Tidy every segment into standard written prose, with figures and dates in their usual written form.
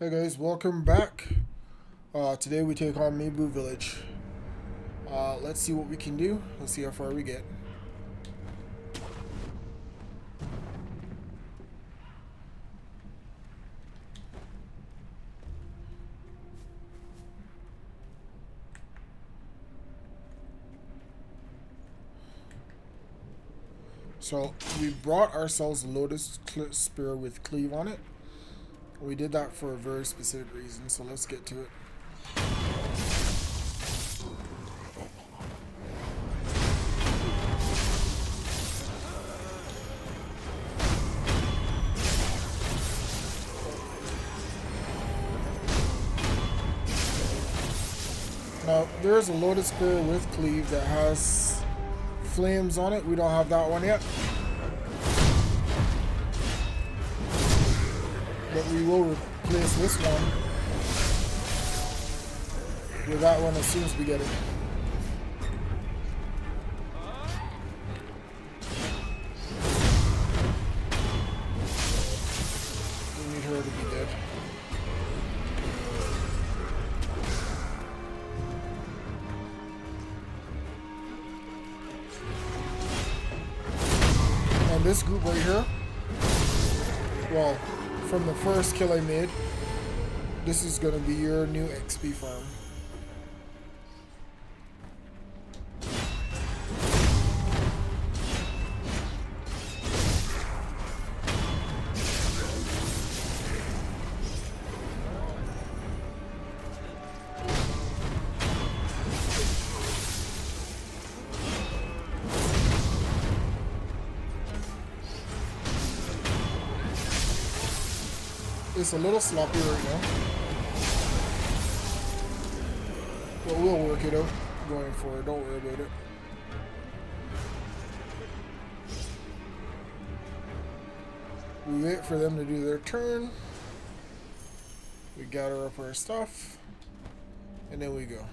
Hey guys, welcome back. Today we take on MIbu Village. Let's see what we can do. Let's see how far we get. So we brought ourselves a Lotus Spear with Cleave on it. We did that for a very specific reason, so let's get to it. Now, there's a Lotus Spear with Cleave that has flames on it. We don't have that one yet. But we will replace this one with that one as soon as we get it. We need her to be dead. And this group right here, well, from the first kill I made, this is going to be your new XP farm. It's a little sloppy right now, but we'll work it out going forward. Don't worry about it. We wait for them to do their turn. We gather up our stuff, and then we go.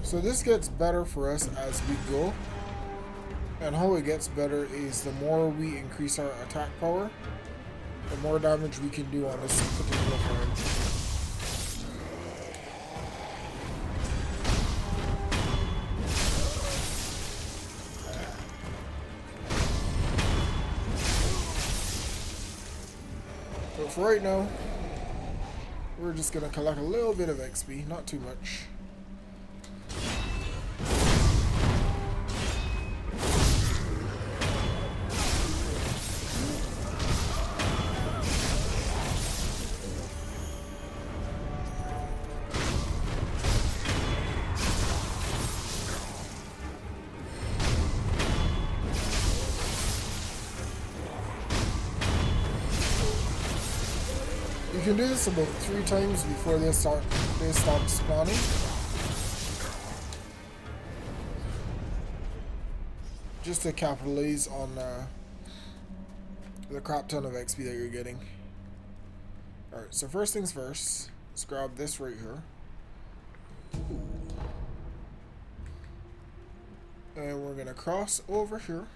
So this gets better for us as we go, and how it gets better is the more we increase our attack power, the more damage we can do on this particular farm. But for right now, we're just going to collect a little bit of XP, not too much. You can do this about 3 times before they stop spawning. Just to capitalize on the crap ton of XP that you're getting. Alright, so first things first, let's grab this right here. And we're gonna cross over here.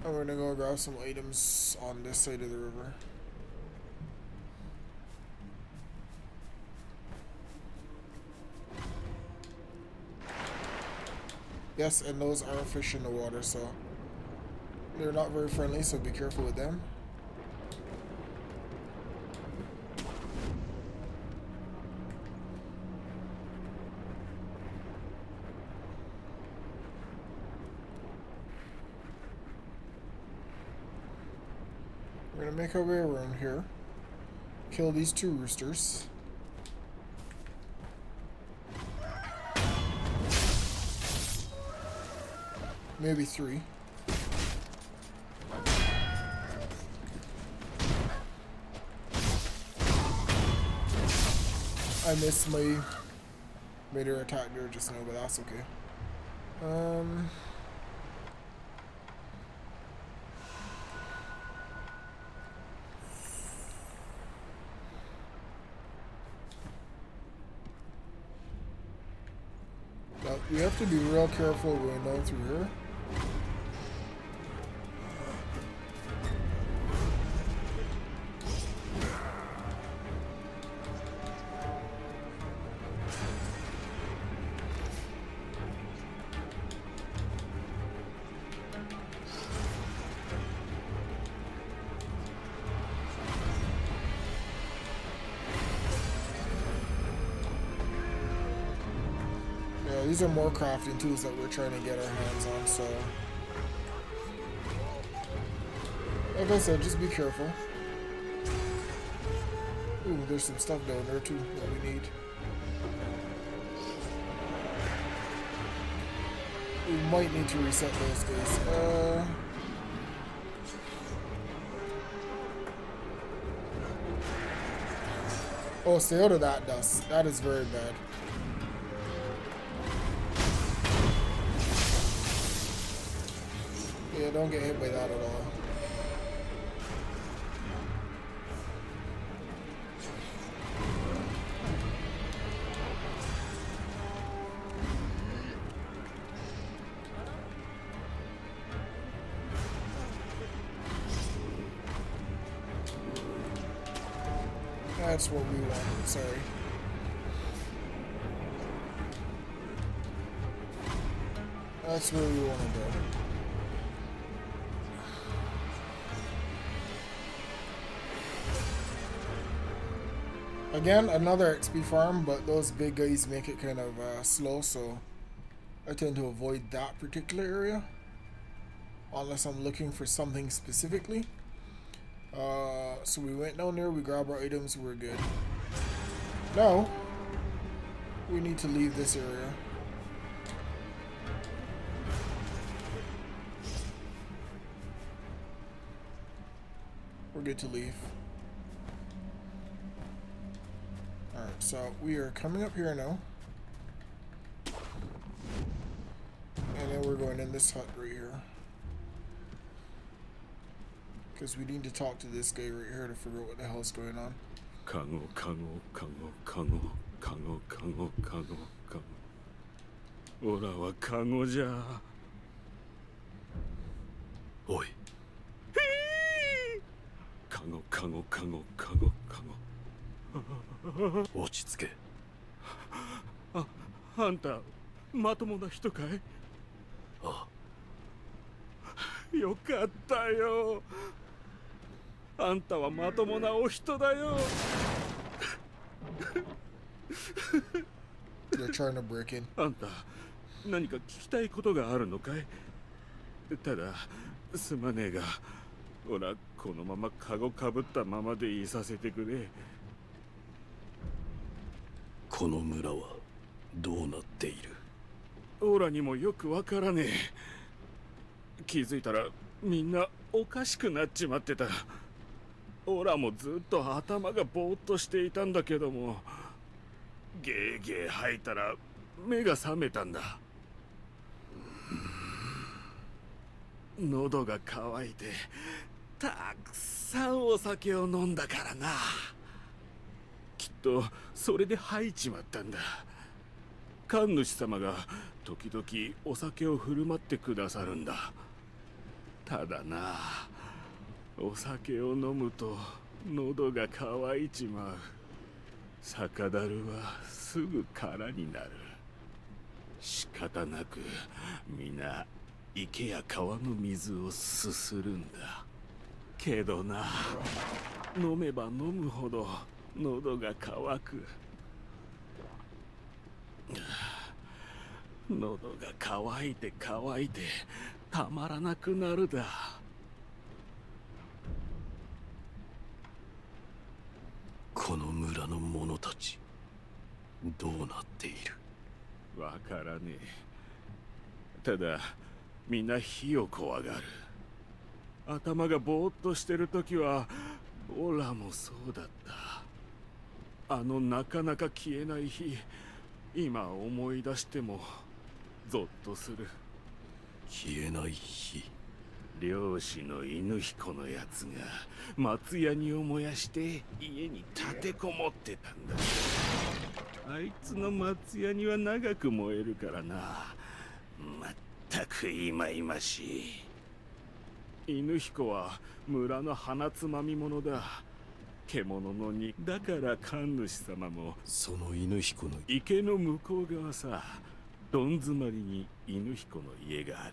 And we're gonna go grab some items on this side of the river. Yes, and those are fish in the water, so they're not very friendly, so be careful with them. We're gonna make our way around here, kill these 2 roosters. Maybe 3. I missed my meter attack there just now, but that's okay. We have to be real careful going down through here. These are more crafting tools that we're trying to get our hands on, so like I said, just be careful. Ooh, there's some stuff down there too that we need. We might need to reset those guys. Oh, stay out of that dust. That is very bad. Yeah, don't get hit by that at all. That's what we want, sorry. That's where we want to go. Again, another XP farm, but those big guys make it kind of slow, so I tend to avoid that particular area unless I'm looking for something specifically. So we went down there, we grabbed our items, we're good. Now, we need to leave this area. We're good to leave. Alright, so we are coming up here now. And then we're going in this hut right here. Because we need to talk to this guy right here to figure out what the hell's going on. Kago. Ora wa kago ja. Oi. Kago. 落ち着け。あんたまともな人かい？ああ。よかったよ。あんたはまともなお人だよ。They're trying to break in. あんた何か聞きたいことがあるのかい？ただすまねえが、ほらこのままカゴかぶったままでいさせてくれ。この村はどうなっている？オラにもよくわからねえ。気づいたらみんなおかしくなっちまってた。オラもずっと頭がぼーっとしていたんだけども、ゲーゲー吐いたら目が覚めたんだ。喉が渇いてたくさんお酒を飲んだからな。きっとそれで吐いちまったんだ。神主様が時々お酒を振る舞ってくださるんだ。ただな、お酒を飲むと喉が渇いちまう。酒樽はすぐ空になる。仕方なく皆池や川の水をすするんだ。けどな、飲めば飲むほど喉が渇く。喉が渇いて渇いてたまらなくなるだ。この村の者たちどうなっている？わからねえ。ただみんな火を怖がる。頭がぼーっとしてるときはオラもそうだった。あのなかなか消えない火、今思い出してもゾッとする。消えない火。漁師の犬彦のやつが松ヤニを燃やして家に立てこもってたんだ。あいつの松屋には長く燃えるからな。まったくいまいましい。犬彦は村の鼻つまみ者だ。獣のにだから神主様もその犬彦の池の向こう側さ、どん詰まりに犬彦の家がある。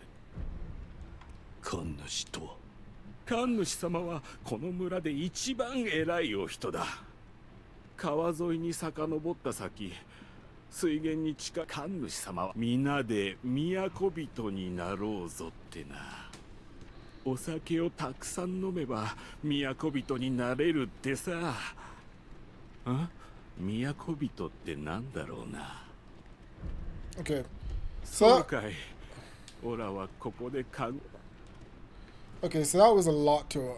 神主とは？神主様はこの村で一番偉いお人だ。川沿いに遡った先、水源に近い神主様は皆で都人になろうぞってな。お酒をたくさん飲めば都人になれるってさ。都人ってなんだろうな。Okay. そうかい。オラはここでOkay, so that was a lot to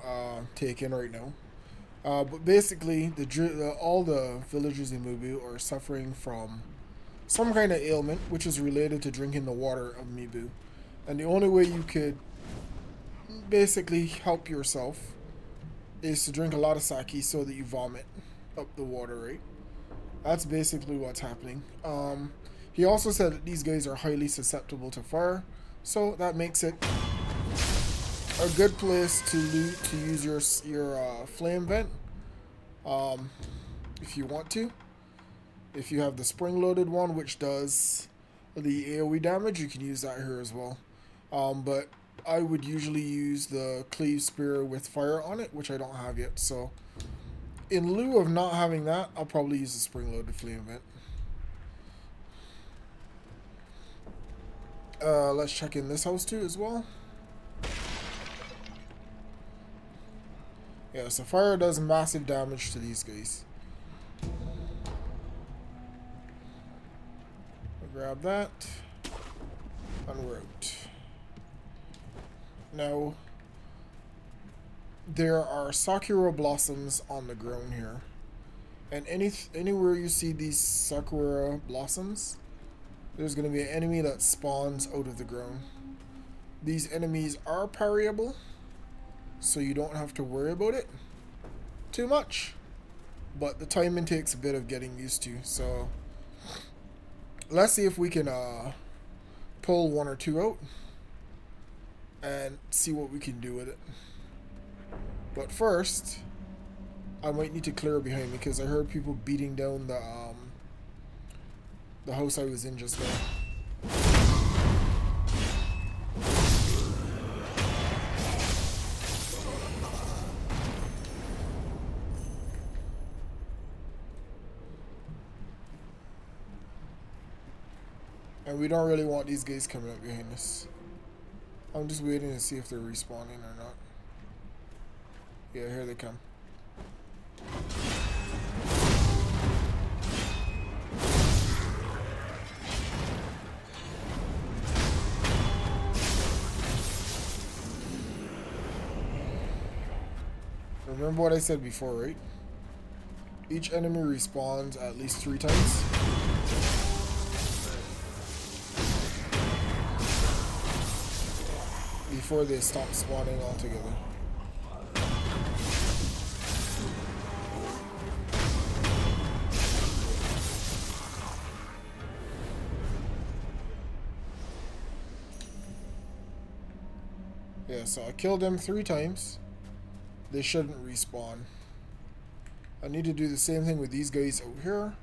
take in right now. But basically, all the villagers in MIbu are suffering from some kind of ailment, which is related to drinking the water of MIbu. And the only way you could basically help yourself is to drink a lot of sake so that you vomit up the water, right? That's basically what's happening. He also said that these guys are highly susceptible to fire, so that makes it a good place to use your flame vent, if you want to. If you have the spring-loaded one, which does the AoE damage, you can use that here as well. But I would usually use the cleave spear with fire on it, which I don't have yet. So, in lieu of not having that, I'll probably use the spring-loaded flame vent. Let's check in this house too as well. Yeah, so fire does massive damage to these guys. I'll grab that. And we're out. Now, there are Sekiro blossoms on the ground here. And anywhere you see these Sakura blossoms, there's going to be an enemy that spawns out of the ground. These enemies are parryable, so you don't have to worry about it too much. But the timing takes a bit of getting used to, so let's see if we can pull one or two out and see what we can do with it. But first, I might need to clear behind me because I heard people beating down the house I was in just now. And we don't really want these guys coming up behind us. I'm just waiting to see if they're respawning or not. Yeah, here they come. Remember what I said before, right? Each enemy respawns at least 3 times. Before they stop spawning altogether. Yeah, so I killed them 3 times. They shouldn't respawn. I need to do the same thing with these guys out here.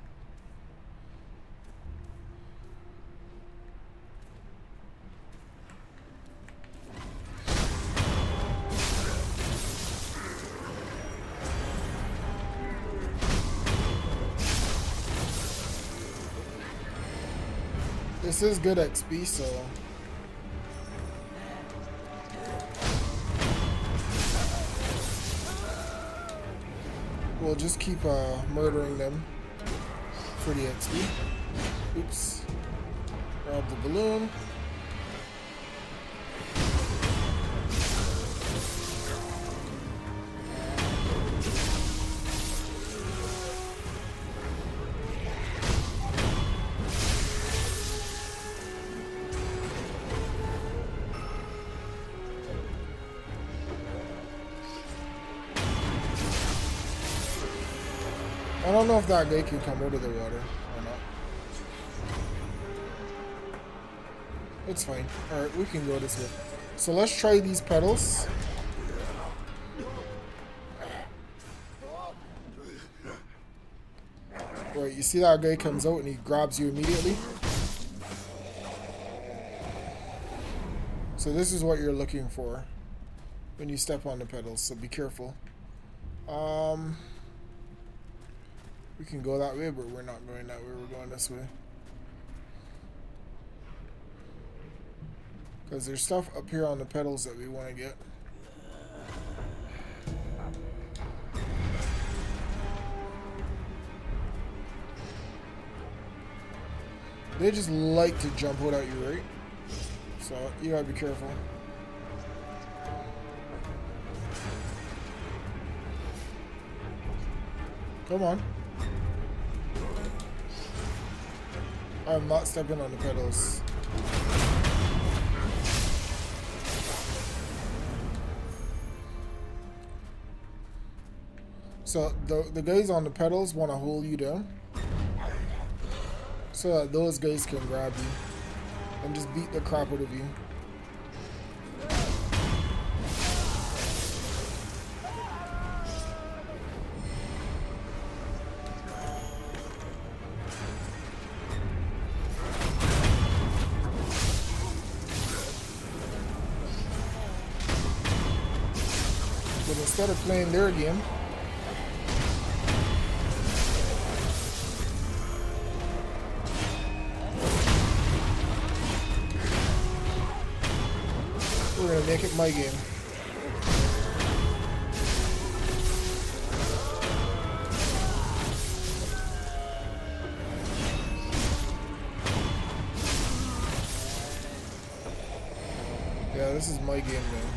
This is good XP, so we'll just keep murdering them for the XP. Oops. Grab the balloon. I don't know if that guy can come out of the water. Or not. It's fine. Alright, we can go this way. So let's try these pedals. Right, you see that guy comes out and he grabs you immediately? So this is what you're looking for when you step on the pedals, so be careful. We can go that way, but we're not going that way, we're going this way. Because there's stuff up here on the pedals that we want to get. They just like to jump out at you, right? So you gotta be careful. Come on. I'm not stepping on the pedals. So the guys on the pedals want to hold you down so that those guys can grab you and just beat the crap out of you. But instead of playing their game, we're gonna make it my game. Yeah, this is my game now.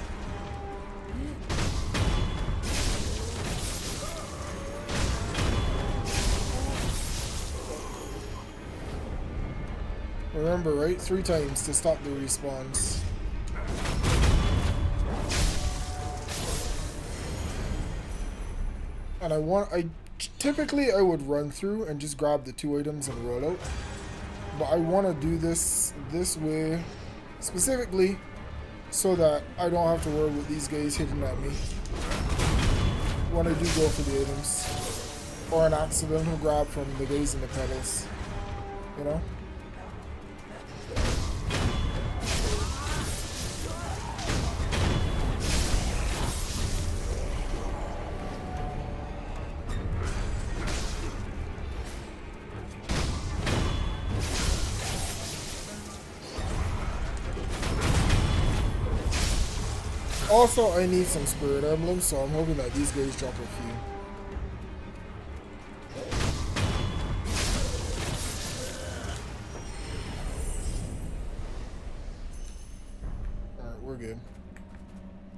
Remember, right? 3 times to stop the respawns. And typically I would run through and just grab the 2 items and roll out. But I want to do this way specifically so that I don't have to worry with these guys hitting at me when I do go for the items. Or an accidental grab from the guys in the pedals. You know? Also, I need some spirit emblems, so I'm hoping that these guys drop a few. Alright, we're good.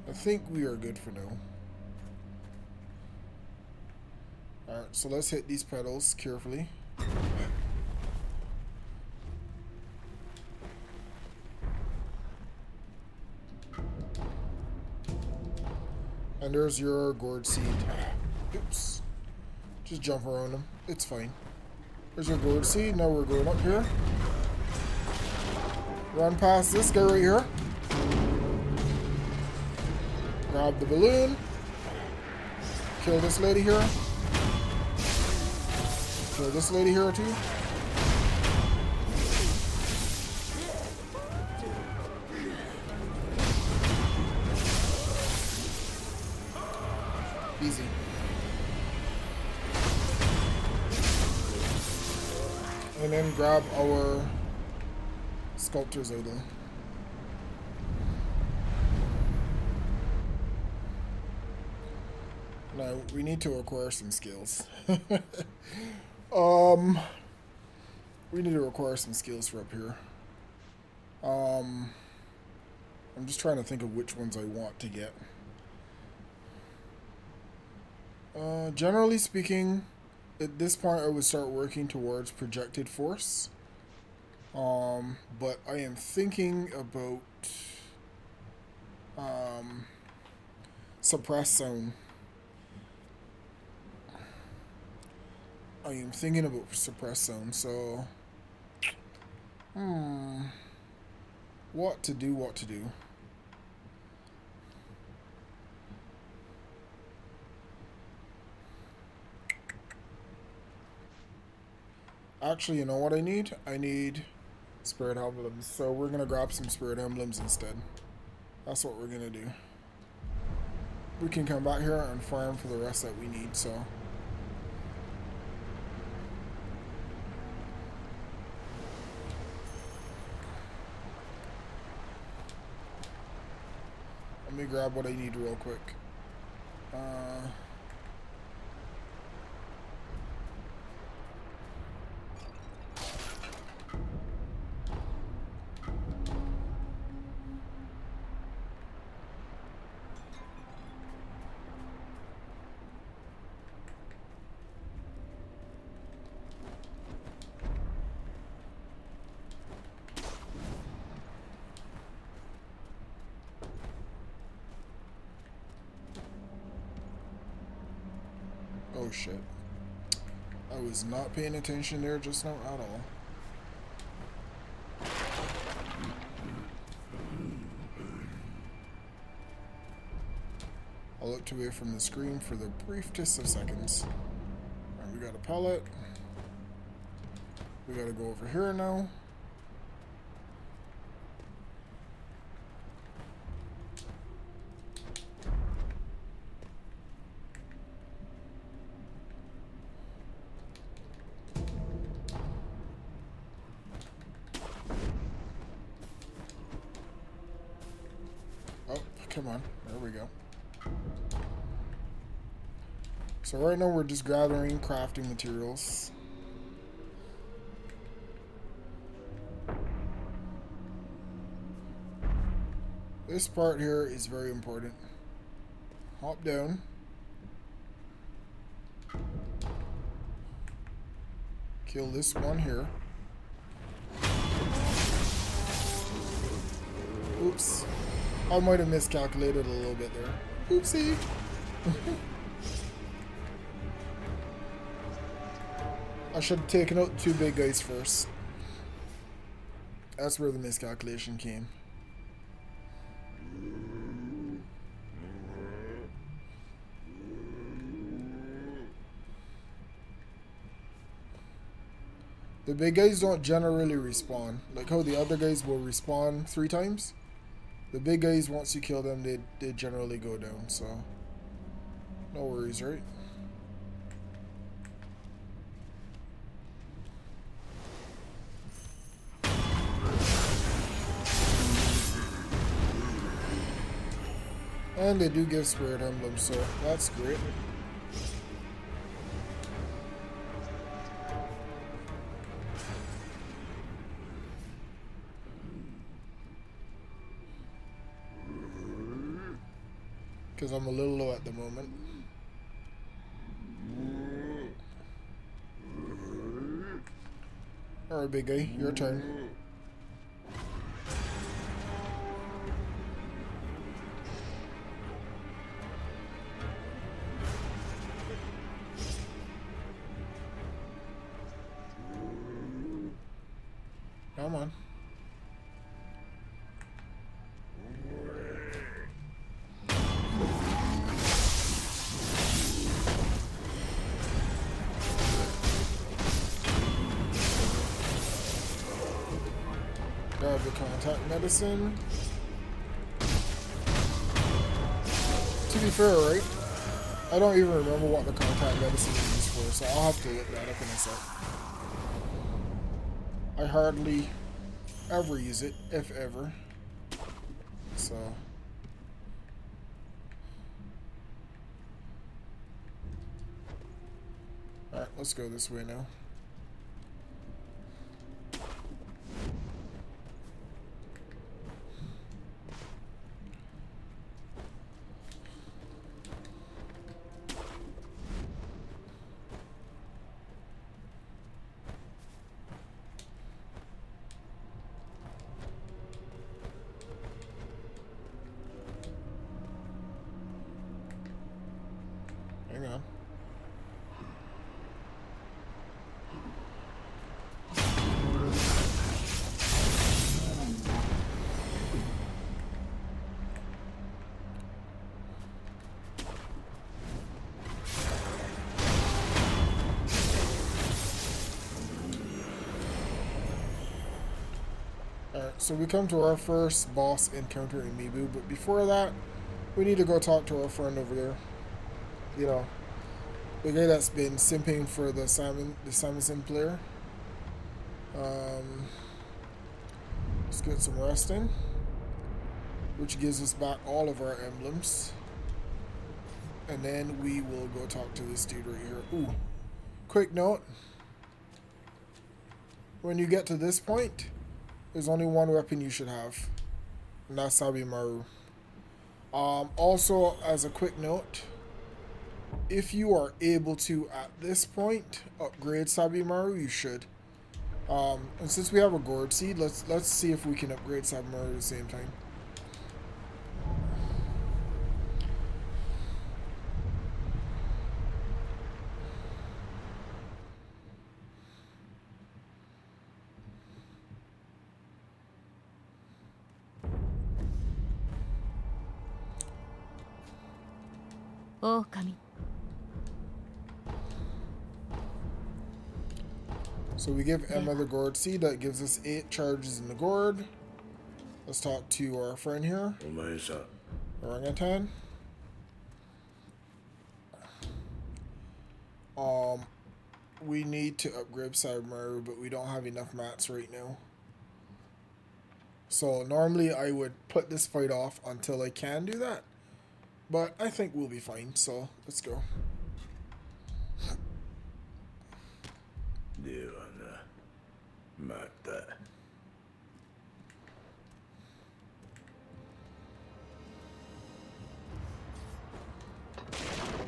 I think we are good for now. Alright, so let's hit these pedals carefully. And there's your gourd seed. Oops. Just jump around them. It's fine. There's your gourd seed. Now we're going up here. Run past this guy right here. Grab the balloon. Kill this lady here. Kill this lady here too. Easy. And then grab our sculptor's idol. Now we need to acquire some skills. We need to acquire some skills for up here. I'm just trying to think of which ones I want to get. Generally speaking, at this point I would start working towards projected force. But I am thinking about suppress zone. I I'm thinking about suppressed zone, so what to do. Actually, you know what I need? I need spirit emblems. So we're gonna grab some spirit emblems instead. That's what we're gonna do. We can come back here and farm for the rest that we need, so. Let me grab what I need real quick. Oh shit. I was not paying attention there just now at all. I looked away from the screen for the briefest of seconds. Alright, we got a pallet. We gotta go over here now. Oh, come on. There we go. So right now we're just gathering crafting materials. This part here is very important. Hop down. Kill this one here. Oops. I might have miscalculated a little bit there. Oopsie. I should have taken out the two big guys first. That's where the miscalculation came. The big guys don't generally respawn. Like how the other guys will respawn 3 times. The big guys, once you kill them, they generally go down, so no worries, right? And they do give spirit emblems, so that's great. Because I'm a little low at the moment. Alright, big guy, your turn. Come on. Grab the contact medicine. To be fair, right? I don't even remember what the contact medicine is used for, so I'll have to look that up in a sec. I hardly ever use it, if ever. So. Alright, let's go this way now. Hang on. Alright, so we come to our first boss encounter in MIbu, but before that, we need to go talk to our friend over there. You know, the guy that's been simping for the Samuelson player. Let's get some rest in, which gives us back all of our emblems. And then we will go talk to this dude right here. Ooh, quick note. When you get to this point, there's only one weapon you should have, and that's Sabimaru. Also, as a quick note, if you are able to, at this point, upgrade Sabimaru, you should. And since we have a gourd seed, let's see if we can upgrade Sabimaru at the same time. So we give Emma the gourd seed. That gives us 8 charges in the gourd. Let's talk to our friend here, Orangutan. We need to upgrade Sabimaru, but we don't have enough mats right now. So normally I would put this fight off until I can do that, but I think we'll be fine. So let's go. ではな、また。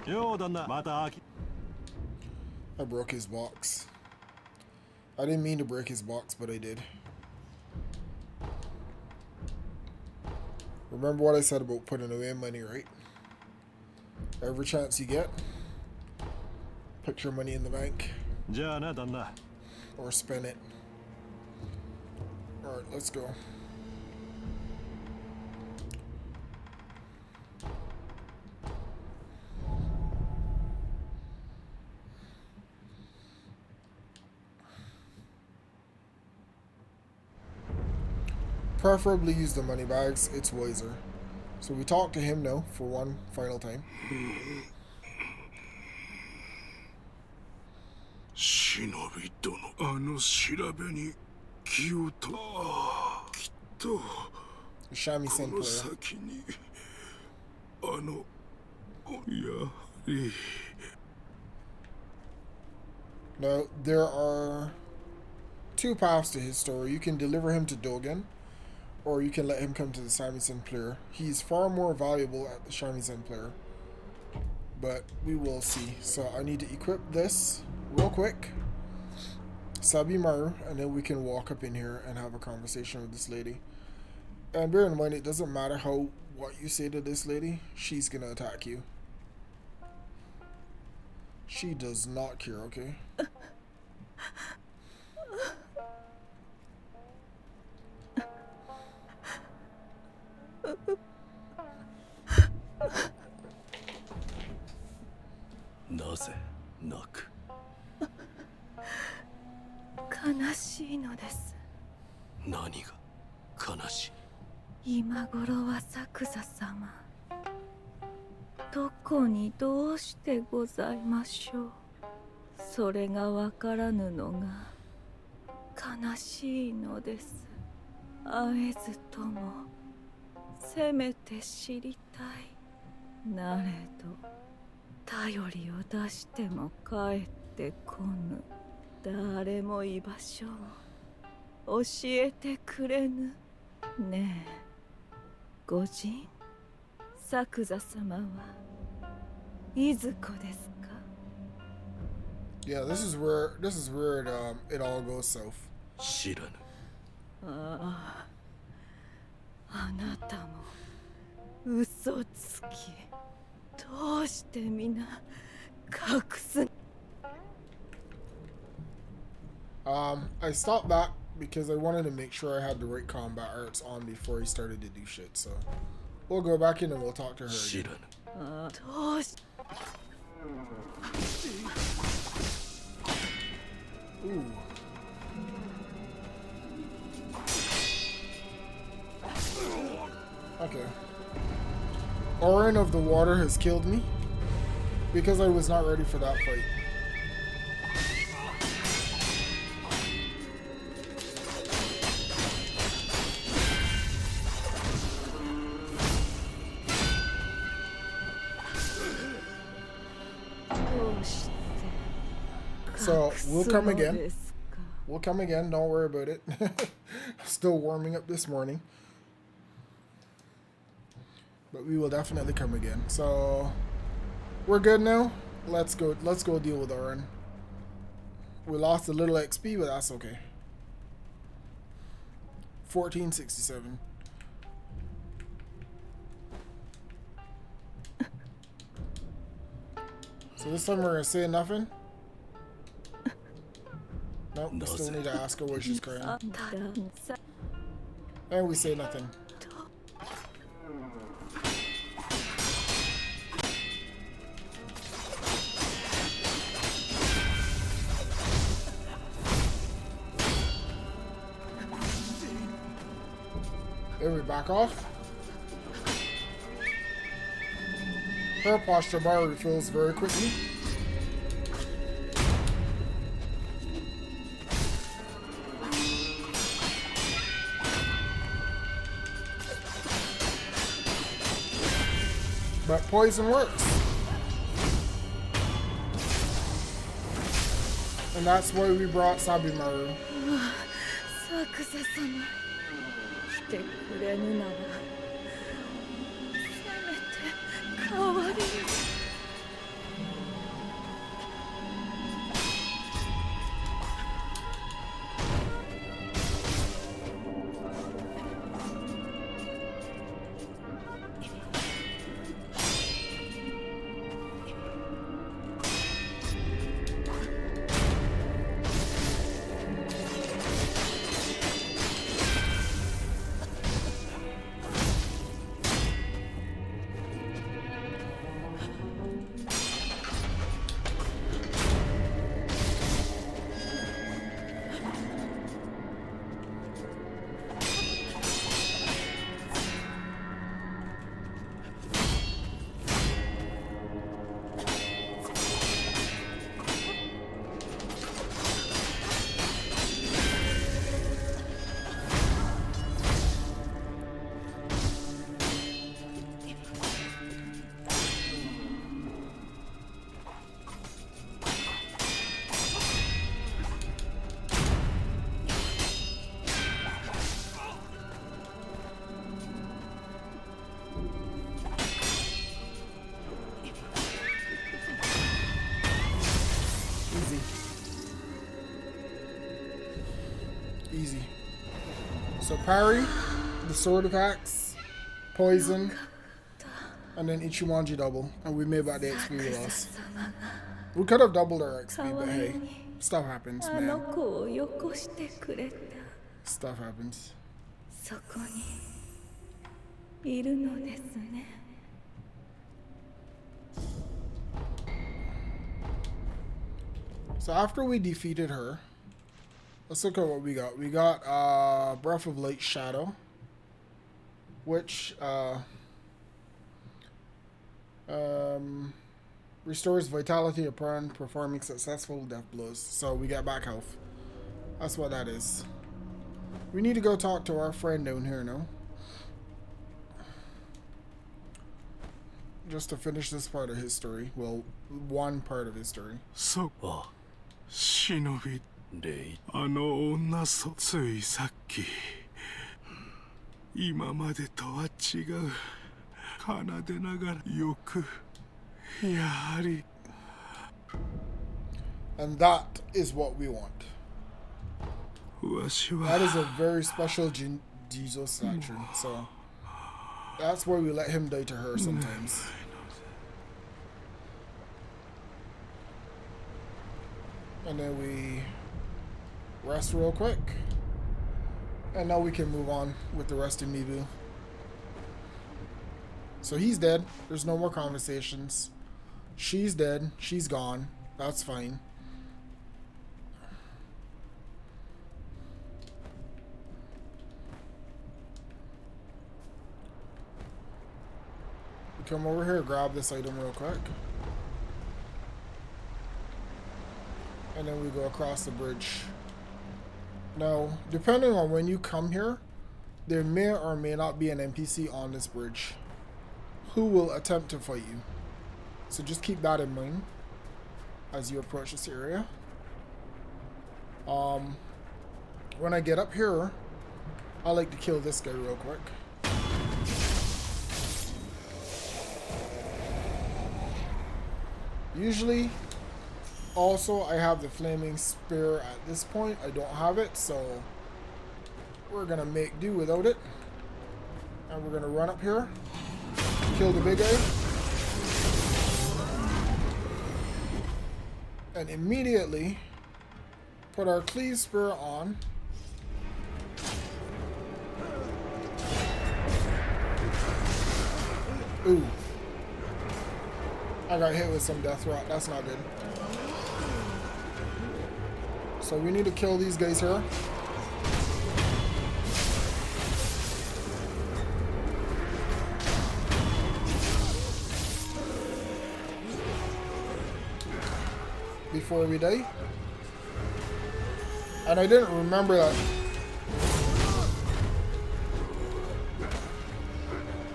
よう旦那、また。 I broke his box. I didn't mean to break his box, but I did. Remember what I said about putting away money, right? Every chance you get, put your money in the bank. Or spend it. Alright, let's go. Preferably use the money bags, it's wiser. So we talk to him now for one final time. 忍び殿、あの調べに気をと、きっと Shamisen この player. 先にあのやはり Now there are 2 paths to his story. You can deliver him to Dogen, or you can let him come to the Shamisen player. He's far more valuable at the Shamisen player, but we will see. So I need to equip this real quick, Sabimaru, and then we can walk up in here and have a conversation with this lady. And bear in mind, it doesn't matter what you say to this lady, she's gonna attack you. She does not care, okay? Naze naku? 悲しいのです。何が悲しい？今頃は作座様、どこにどうしてございましょう。それがわからぬのが悲しいのです。会えずともせめて知りたい。なれど頼りを出しても帰ってこぬ。誰も居場所を教えてくれぬ。ねえ、御人、作座様はいずこですか？ Yeah, this is where it all goes south. 知らぬ。ああ、あなたも嘘つき。どうして皆隠す？ I stopped that because I wanted to make sure I had the right combat arts on before he started to do shit, so we'll go back in and we'll talk to her again. どうし Ooh. Orin of the Water has killed me because I was not ready for that fight. So we'll come again. We'll come again. Don't worry about it. Still warming up this morning. But we will definitely come again. So we're good now. Let's go deal with Orin. We lost a little XP, but that's okay. 1467. So this time we're gonna say nothing. Nope, we still need to ask her why she's crying. And we say nothing. There we back off. Her posture bar refills very quickly. But poison works. And that's why we brought Sabimaru. 来てくれぬならせめて代わりに。Easy. So parry, the sword attacks, poison, and then Ichimonji double, and we made back the XP we lost. We could have doubled our XP, but hey, stuff happens, man. Stuff happens. そこにいるのですね。 So after we defeated her, let's look at what we got. We got Breath of Light Shadow, which restores vitality upon performing successful death blows. So we get back health. That's what that is. We need to go talk to our friend down here now. Just to finish this part of his story. Well, one part of his story. So, 忍びあの女そついさっき今までとは違う奏でながらよくやはり And that is what we want. わしは That is a very special Jesus action. So that's why we let him die to her sometimes. And then we rest real quick. And now we can move on with the rest of MIbu. So he's dead. There's no more conversations. She's dead. She's gone. That's fine. We come over here, grab this item real quick. And then we go across the bridge. Now, depending on when you come here, there may or may not be an NPC on this bridge who will attempt to fight you. So just keep that in mind as you approach this area. When I get up here, I like to kill this guy real quick. Usually, also, I have the flaming spear at this point. I don't have it, so we're gonna make do without it. And we're gonna run up here, kill the big guy, and immediately put our cleave spear on. Ooh. I got hit with some death rot. That's not good. So we need to kill these guys here. Before we die. And I didn't remember that.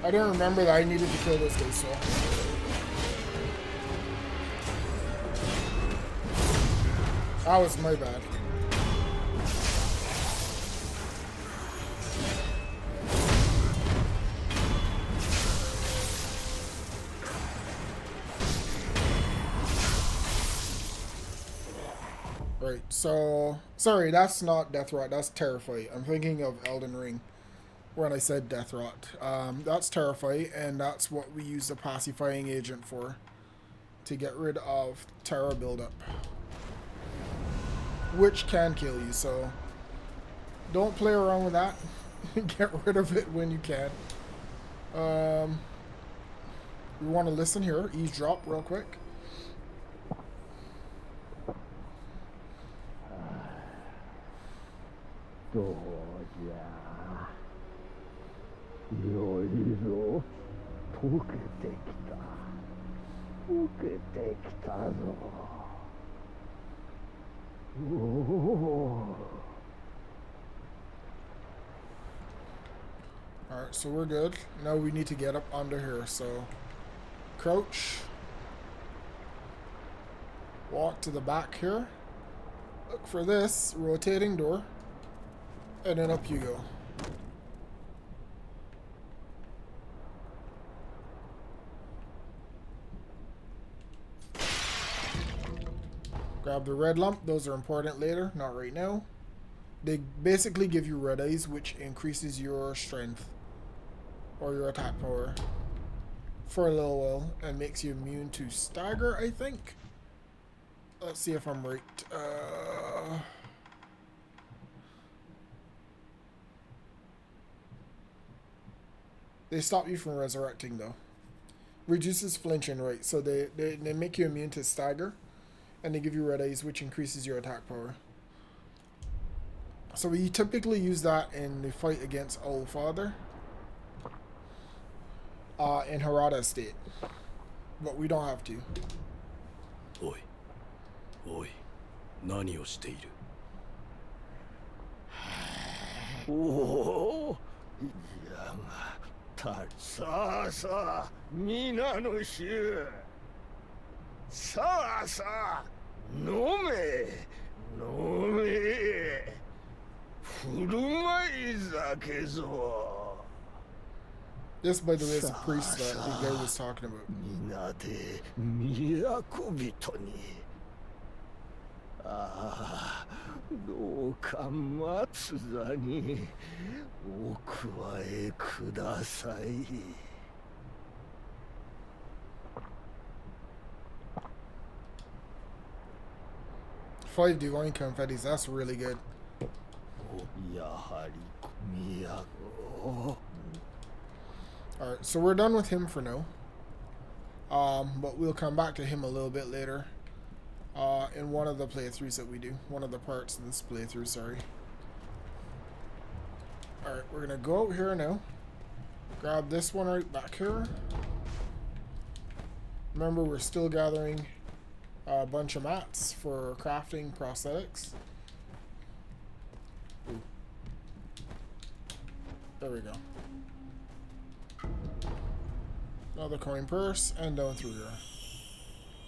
I didn't remember that I needed to kill this guy, so. That was my bad. Right, so... Sorry, that's not Death Rot, that's Terrify. I'm thinking of Elden Ring when I said Death Rot. That's Terrify, and that's what we use the pacifying agent for. To get rid of terror buildup. Which can kill you, so don't play around with that. Get rid of it when you can. We want to listen here, eavesdrop real quick. Alright, so we're good. Now we need to get up under here, so crouch. Walk to the back here. Look for this rotating door. And then up you go. Grab the red lump. Those are important later, not right now. They basically give you red eyes, which increases your strength or your attack power for a little while and makes you immune to stagger, I think. Let's see if I'm right. They stop you from resurrecting though. Reduces flinching, right? So they make you immune to stagger. And they give you red eyes, which increases your attack power. So we typically use that in the fight against Old Father. In Harada State. But we don't have to. Oi. Oi. Naniをしている? Oh, sa sa, mina no shu. Sa sa, nome, nome. Furumai zake zo. This, by the way, is a priest that the guy was talking about. Minade miyako bito ni. Ah, douka matsuza ni okuwae kudasai. Five divine confettis, that's really good. Alright, so we're done with him for now. But we'll come back to him a little bit later. In one of the playthroughs that we do. One of the parts of this playthrough, sorry. Alright, we're gonna go out here now. Grab this one right back here. Remember, we're still gathering a bunch of mats for crafting prosthetics. Ooh. There we go. Another coin purse, and down through here.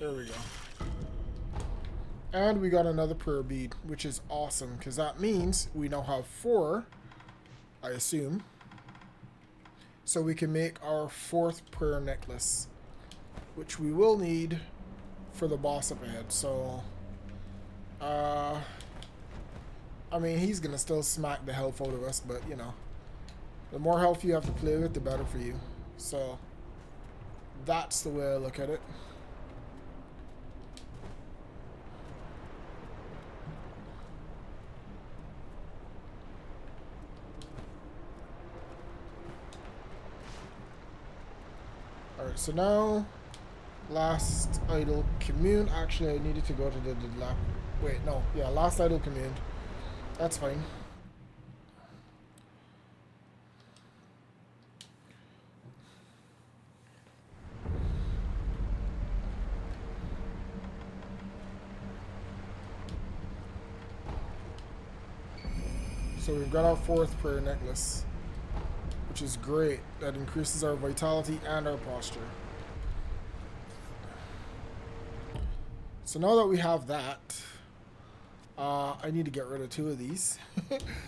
There we go. And we got another prayer bead, which is awesome, because that means we now have 4, I assume. So we can make our 4th prayer necklace, which we will need for the boss up ahead. So, I mean, he's going to still smack the health out of us, but, you know, the more health you have to play with, the better for you. So, that's the way I look at it. Alright, so now, last idle commune. Actually, I needed to go to the wait, no. Yeah, last idle commune. That's fine. So we've got our 4th prayer necklace, which is great. That increases our vitality and our posture. So now that we have that, I need to get rid of 2 of these.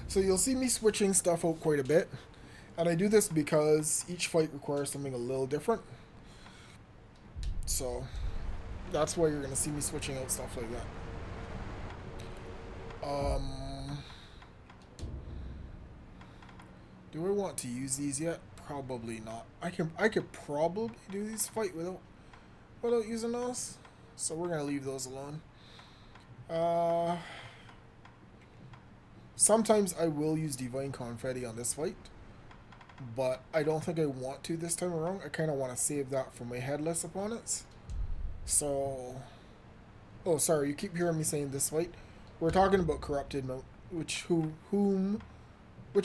So you'll see me switching stuff out quite a bit. And I do this because each fight requires something a little different. So that's why you're going to see me switching out stuff like that. Do I want to use these yet? Probably not. I could probably do this fight without using those. So we're gonna leave those alone. Sometimes I will use Divine Confetti on this fight, but I don't think I want to this time around. I kind of want to save that for my headless opponents. So, oh sorry, you keep hearing me saying this fight. We're talking about Corrupted Mount, which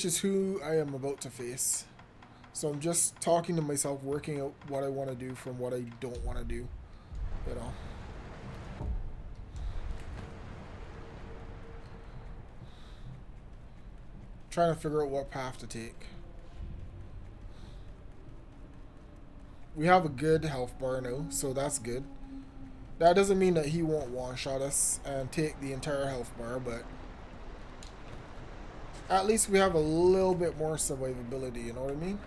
is who I am about to face. So I'm just talking to myself, working out what I want to do from what I don't want to do. You know. Trying to figure out what path to take. We have a good health bar now, so that's good. That doesn't mean that he won't one-shot us and take the entire health bar, but at least we have a little bit more survivability, you know what I mean?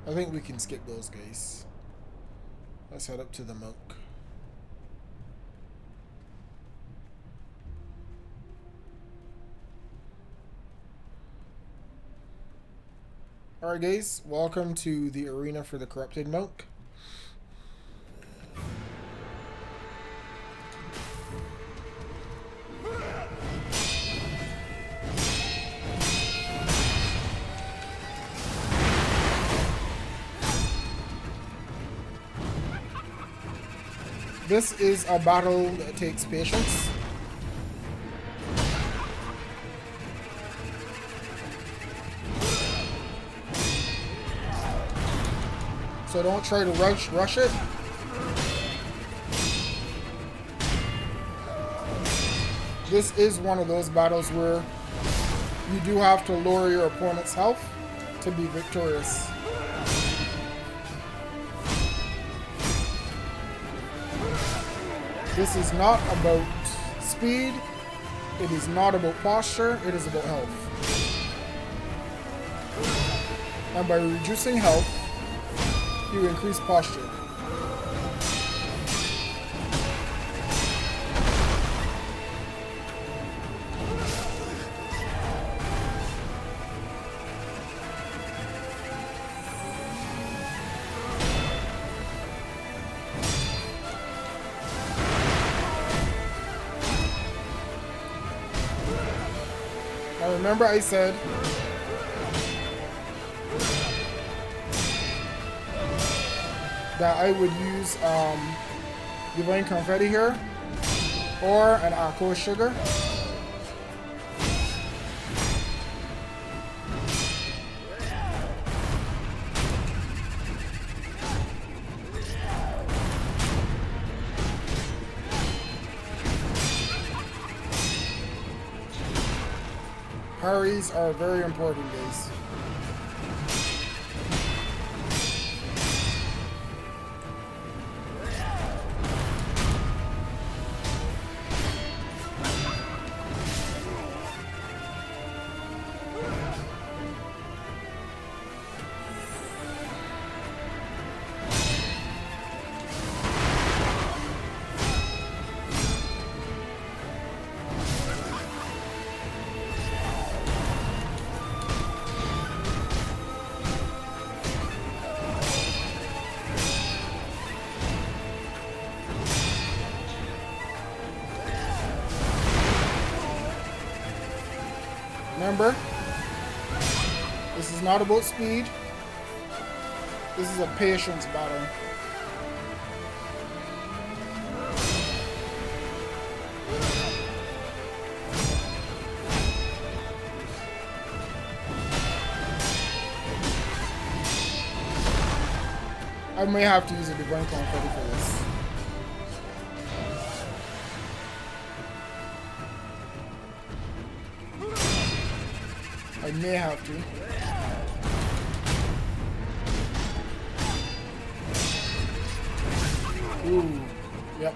I think we can skip those guys. Let's head up to the monk. Alright guys, welcome to the arena for the Corrupted Monk. This is a battle that takes patience. So don't try to rush it. This is one of those battles where you do have to lower your opponent's health to be victorious. This is not about speed, it is not about posture, it is about health. And by reducing health, you increase posture. Now remember I said that I would use Divine Confetti here Or an aqua sugar. Parries are very important, guys. Remember, this is not about speed. This is a patience battle. I may have to use a divine confetti for this. I may have to. Ooh, yep.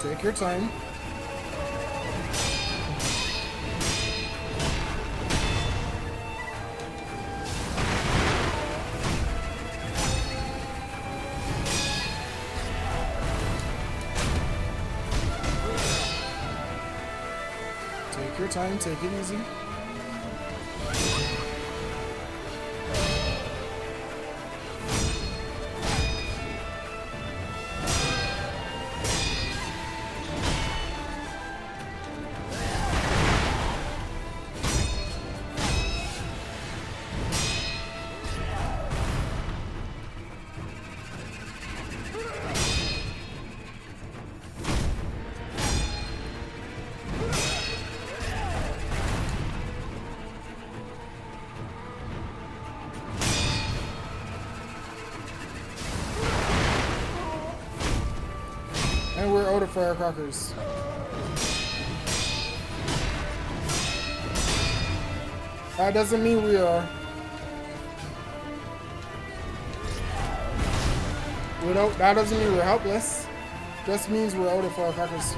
Take your time. Take your time, take it easy. And we're out of firecrackers. That doesn't mean we are. That doesn't mean we're helpless. Just means we're out of firecrackers.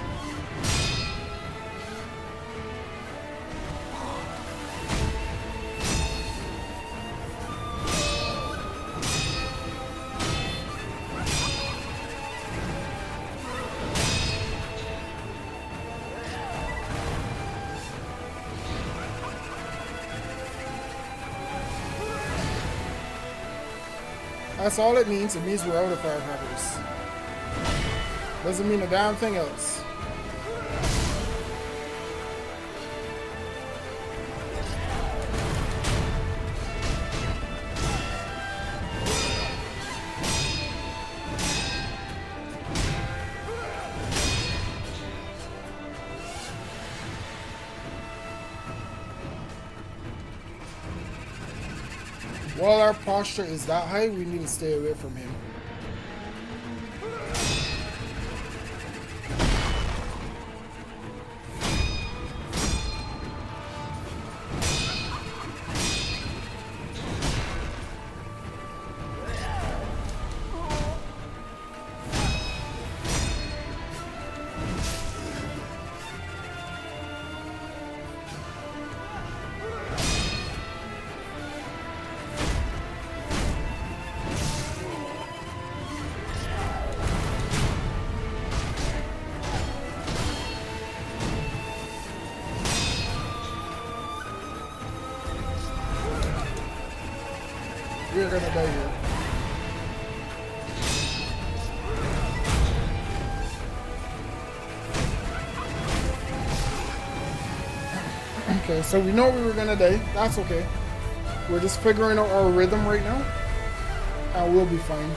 That's all it means. It means we're out of firecrackers. Doesn't mean a damn thing else. While our posture is that high, we need to stay away from him. we are gonna die here. Okay, so we know we were gonna die. That's okay. We're just figuring out our rhythm right now, and we'll be fine.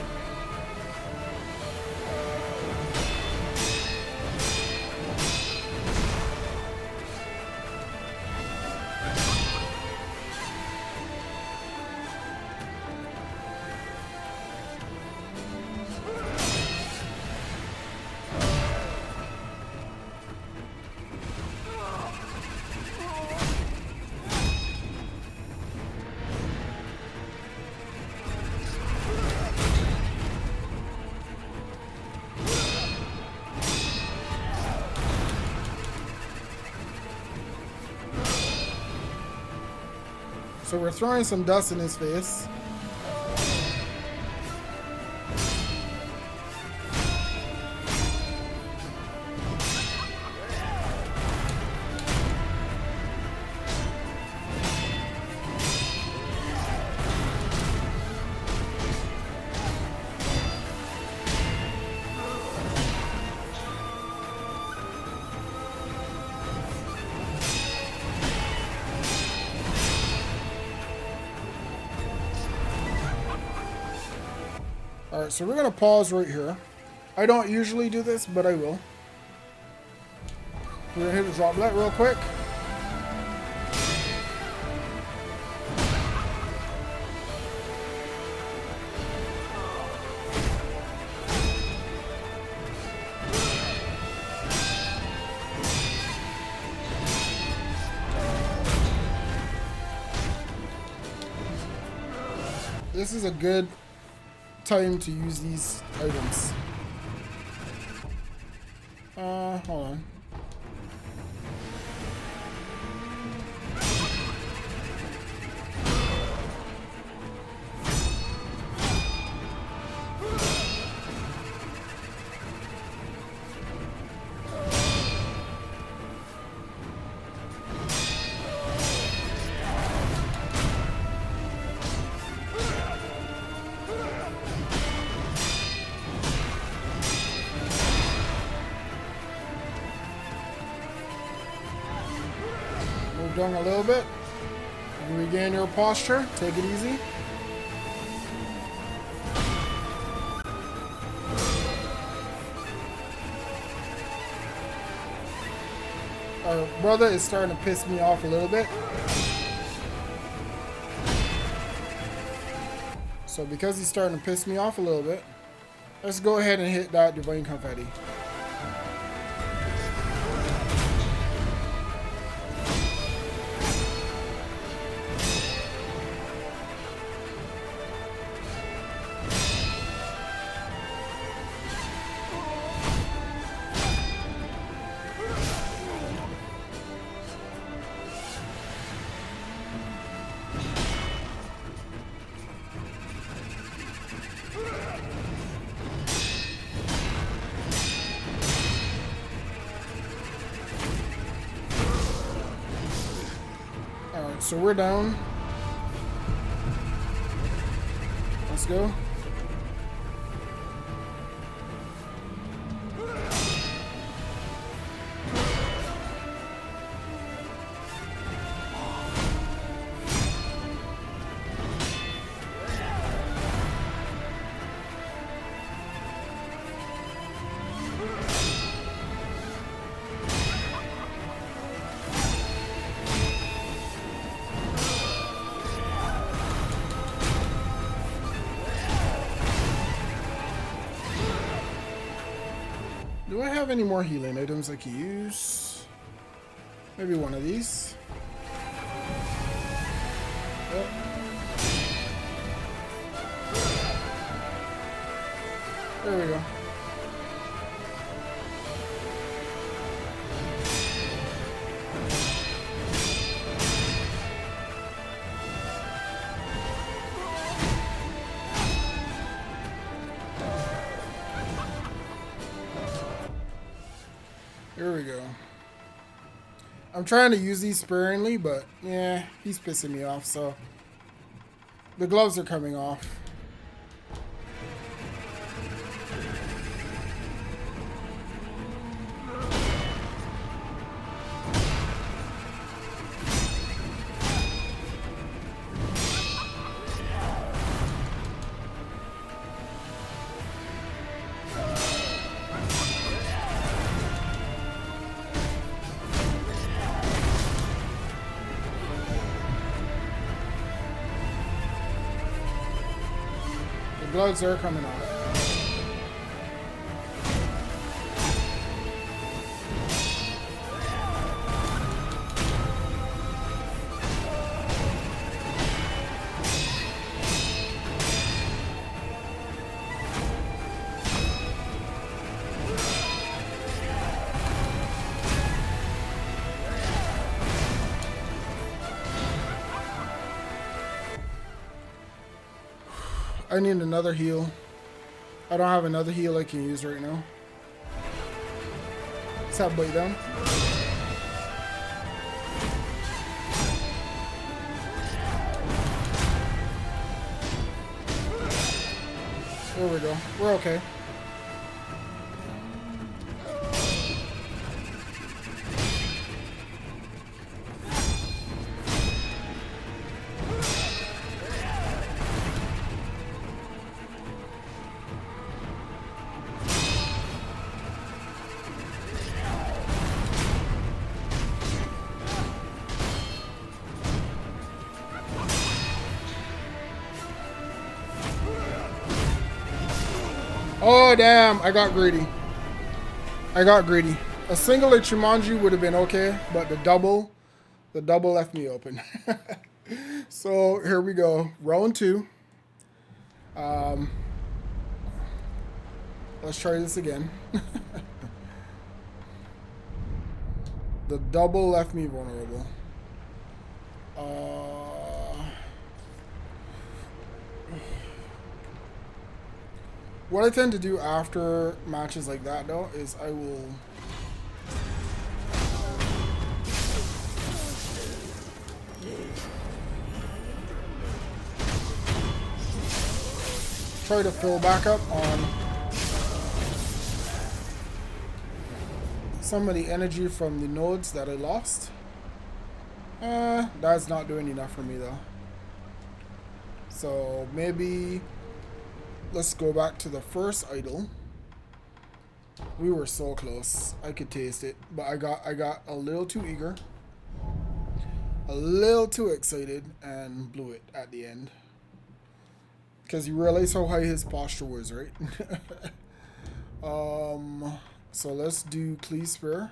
So we're throwing some dust in his face. Alright, so we're going to pause right here. I don't usually do this, but I will. We're going to hit the drop that real quick. This is a good time to use these items. Hold on. Down a little bit. Regain your posture. Take it easy. Our brother is starting to piss me off a little bit. So because he's starting to piss me off a little bit, let's go ahead and hit that divine confetti. So we're down. Let's go. Do I have any more healing items I can use? Maybe one of these. Yep. There we go. Here we go. I'm trying to use these sparingly, but yeah, he's pissing me off, so The gloves are coming off. Gloves are coming off. I need another heal. I don't have another heal I can use right now. Let's have bite down. There we go. We're okay. Oh damn, I got greedy. I got greedy. A single Ichimonji would have been okay, but the double left me open. So here we go. Round 2. Let's try this again. The double left me vulnerable. What I tend to do after matches like that, though, is I will try to fill back up on some of the energy from the nodes that I lost. That's not doing enough for me, though. So maybe let's go back to the first idol. We were so close. I could taste it, but I got a little too eager, a little too excited, and blew it at the end. Because you realize how high his posture was, right? So let's do Clee Spear,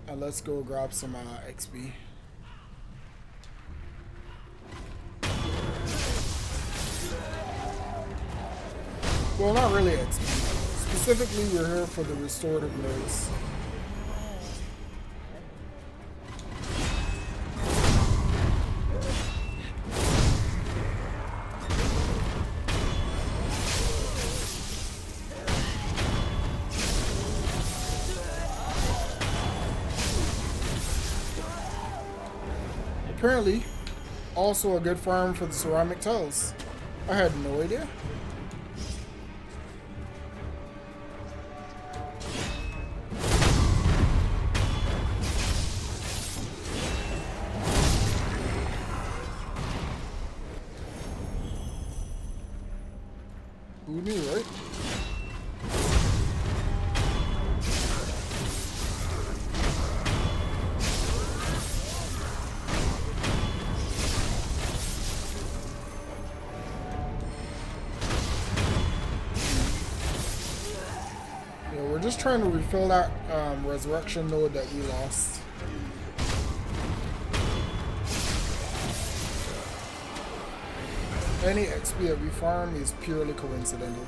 and let's go grab some XP. Well, not really XP. Specifically, we're here for the restorative nodes. Apparently, also a good farm for the ceramic tiles. I had no idea. Who knew, right? Yeah, we're just trying to refill that resurrection node that we lost. Any XP that we farm is purely coincidental.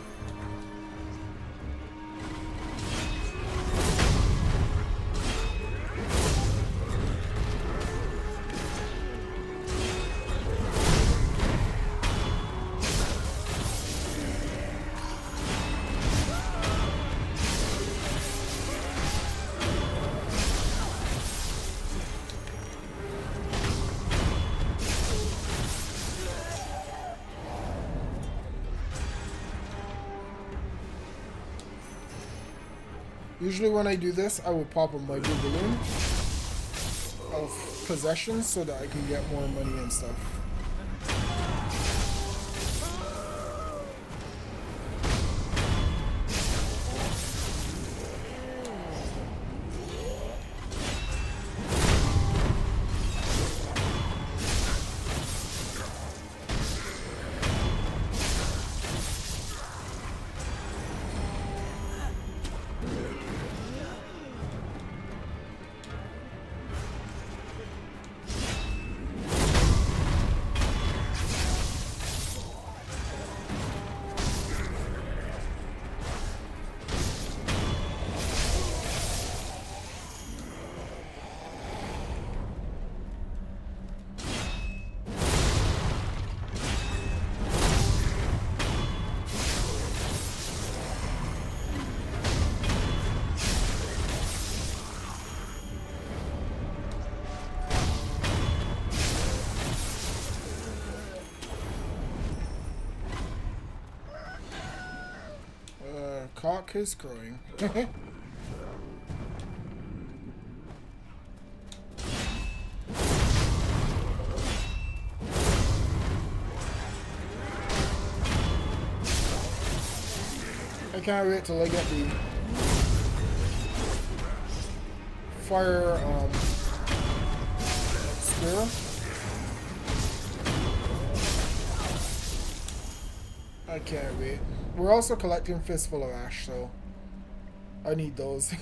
Usually when I do this, I would pop a MIbu balloon of possessions so that I can get more money and stuff. Cock is crowing. I can't wait till I get the fire spear. I can't wait. We're also collecting Fistful of Ash, so I need those.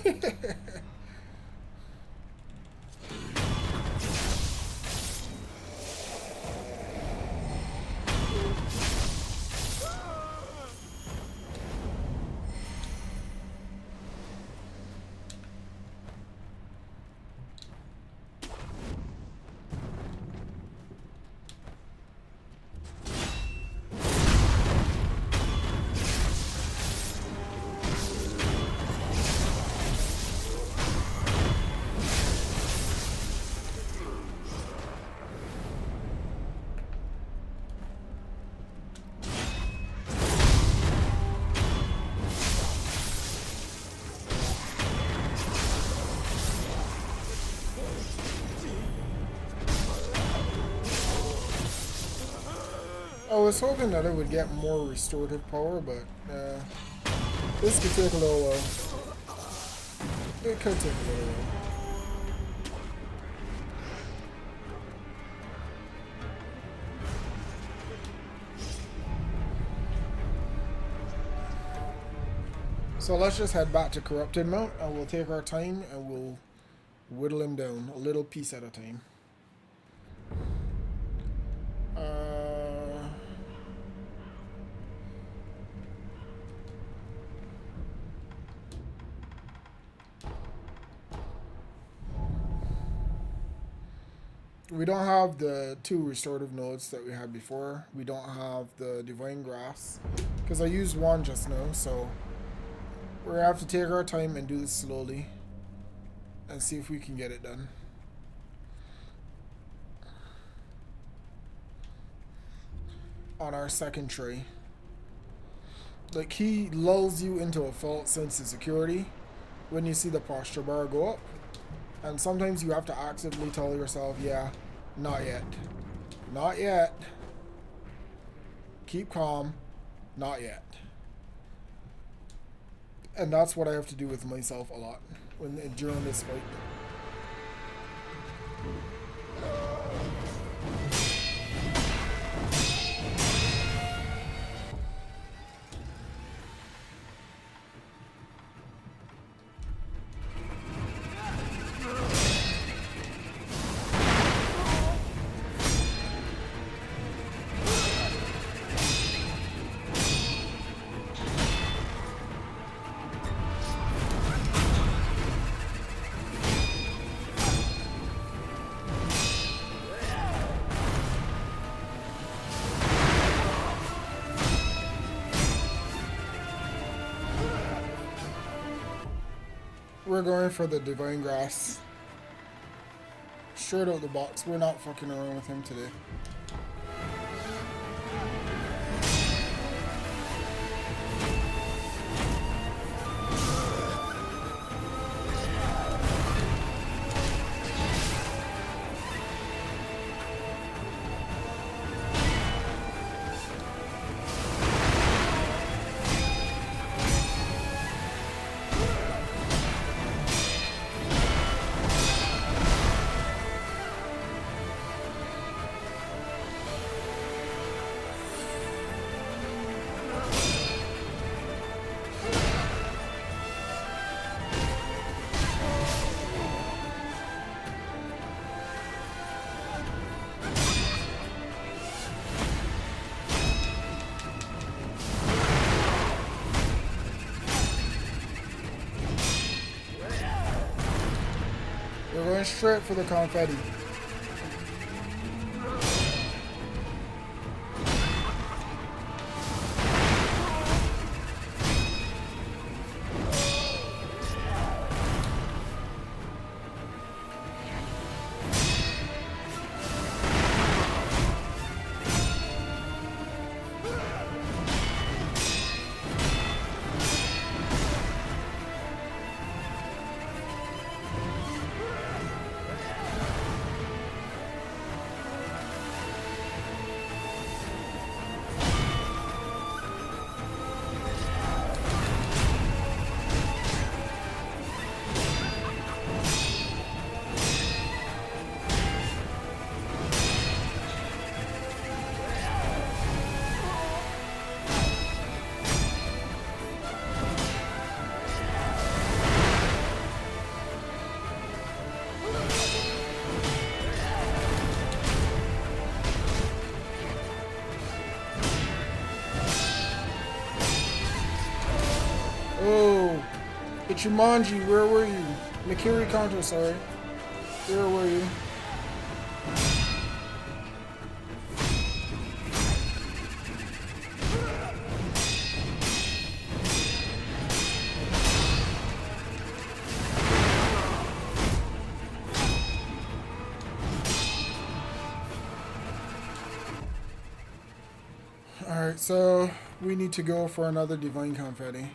I was hoping that I would get more restorative power, but this could take a little while. It could take a little while. So let's just head back to Corrupted Mount, and we'll take our time and we'll whittle him down a little piece at a time. We don't have the 2 restorative nodes that we had before. We don't have the divine grass because I used 1 just now, so we're gonna have to take our time and do this slowly and see if we can get it done. On our second try. Like, he lulls you into a false sense of security when you see the posture bar go up. And sometimes you have to actively tell yourself, yeah, not yet. Not yet. Keep calm. Not yet. And that's what I have to do with myself a lot during this fight. We're going for the divine grass. Straight out the box. We're not fucking around with him today. Going straight for the confetti. Oh, Ichimonji, where were you? Mikiri Kanto, sorry. Where were you? Alright, so we need to go for another Divine Confetti.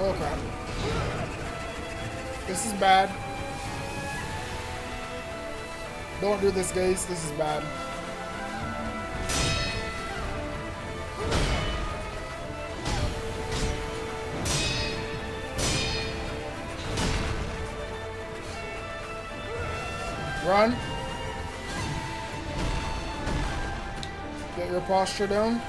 Oh crap. This is bad. Don't do this, guys. This is bad. Run. Get your posture down.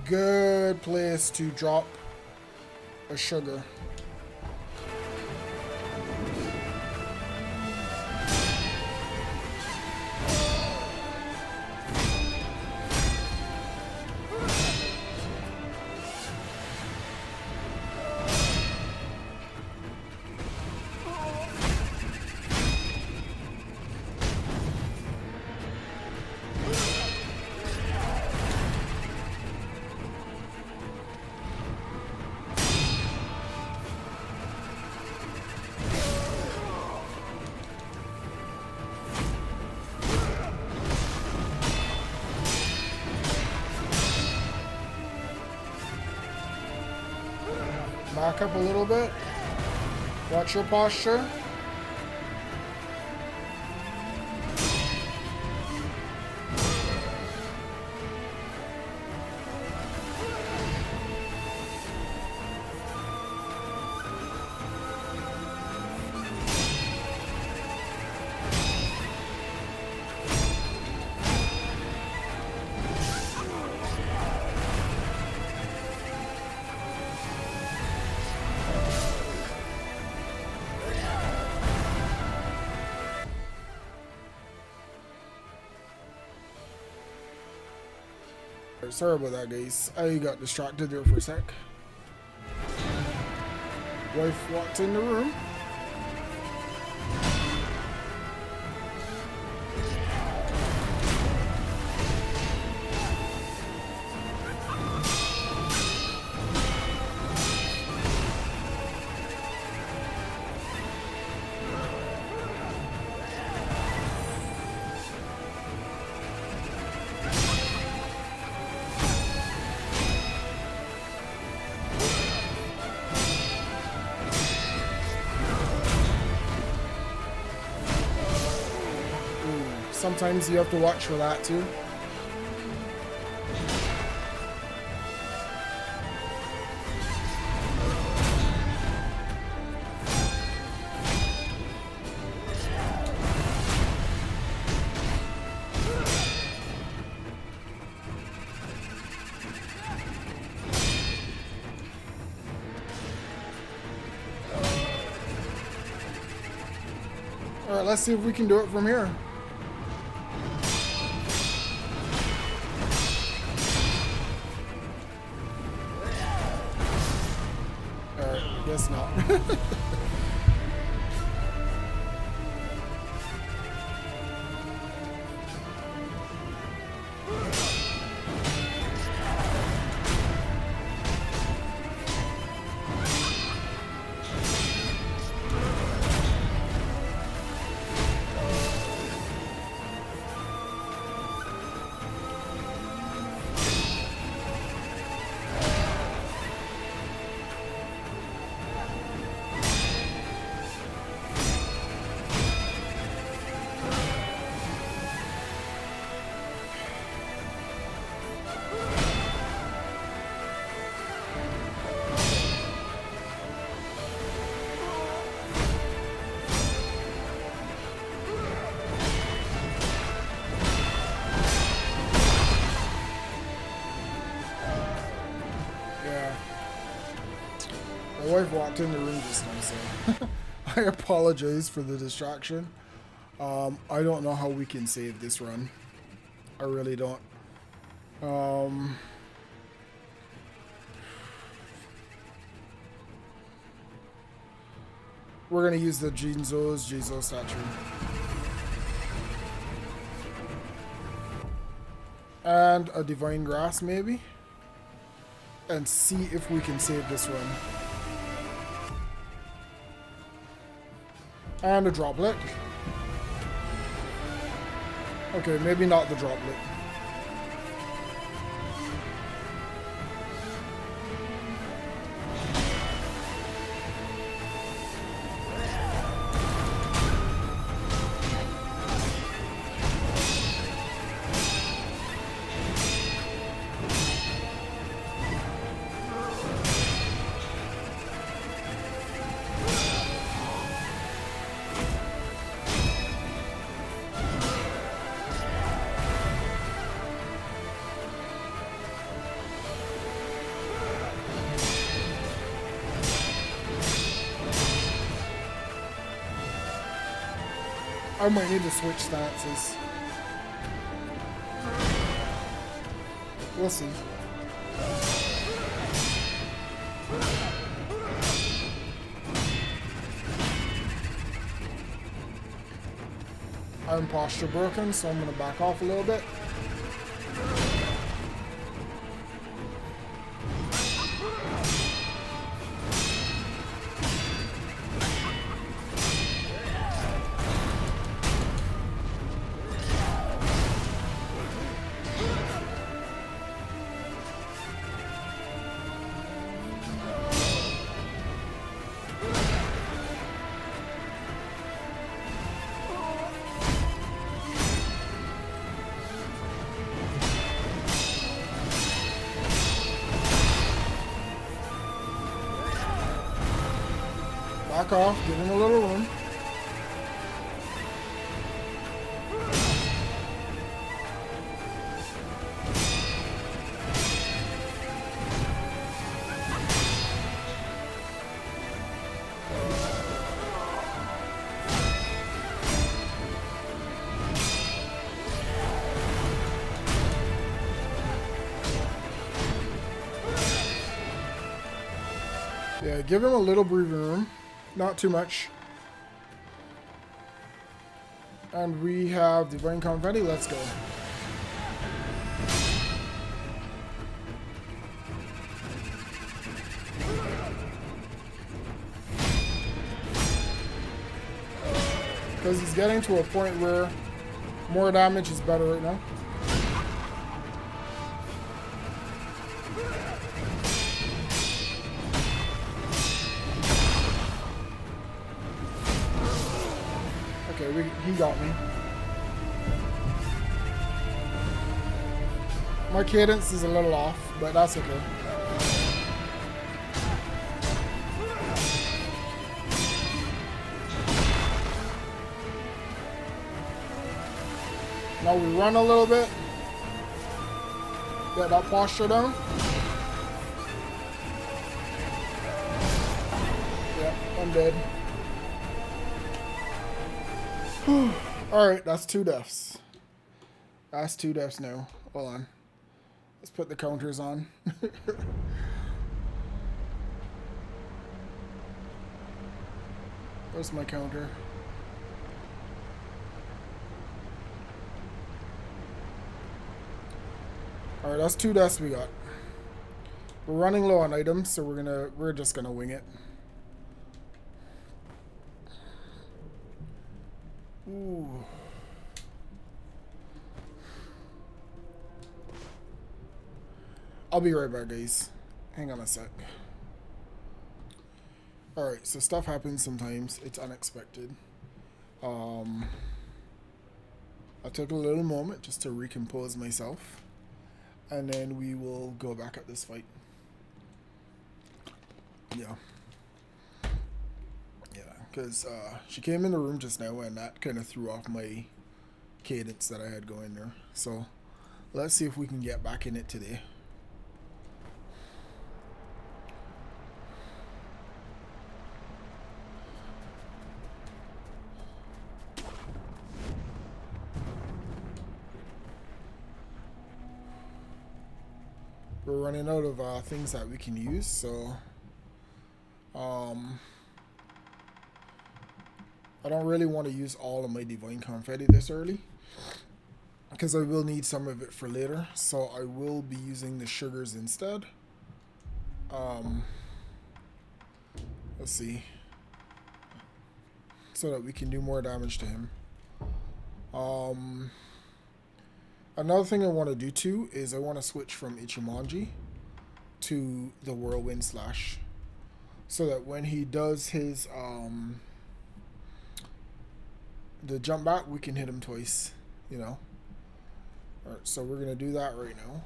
Good place to drop a sugar. Back up a little bit. Watch your posture. Sorry about that, guys. I got distracted there for a sec. Wife walked in the room. Sometimes you have to watch for that too. All right, let's see if we can do it from here. Guess not. My wife walked in the room just now, so I apologize for the distraction. I don't know how we can save this run. I really don't. We're gonna use the Jinzo statue. And a divine grass maybe? And see if we can save this run. And a droplet. Okay, maybe not the droplet. I might need to switch stances. We'll see. I'm posture broken, so I'm going to back off a little bit. Back off, give him a little room. Okay, give him a little breathing room. Not too much. And we have Divine Confetti. Let's go. Because he's getting to a point where more damage is better right now. Okay, he got me. My cadence is a little off, but that's okay. Now we run a little bit. Get that posture down. Yeah, I'm dead. Alright, that's 2 deaths. That's 2 deaths now. Hold on. Let's put the counters on. Where's my counter? Alright, that's 2 deaths we got. We're running low on items, so we're just gonna wing it. Ooh. I'll be right back, guys. Hang on a sec. Alright, so stuff happens sometimes. It's unexpected. I took a little moment just to recompose myself. And then we will go back at this fight. Yeah. Yeah, because she came in the room just now and that kind of threw off my cadence that I had going there. So let's see if we can get back in it today. We're running out of things that we can use, so I don't really want to use all of my Divine Confetti this early because I will need some of it for later, so I will be using the sugars instead. Let's see, so that we can do more damage to him. Another thing I want to do too is I want to switch from Ichimonji to the whirlwind slash, so that when he does his the jump back, we can hit him twice, you know. Alright, so we're gonna do that right now.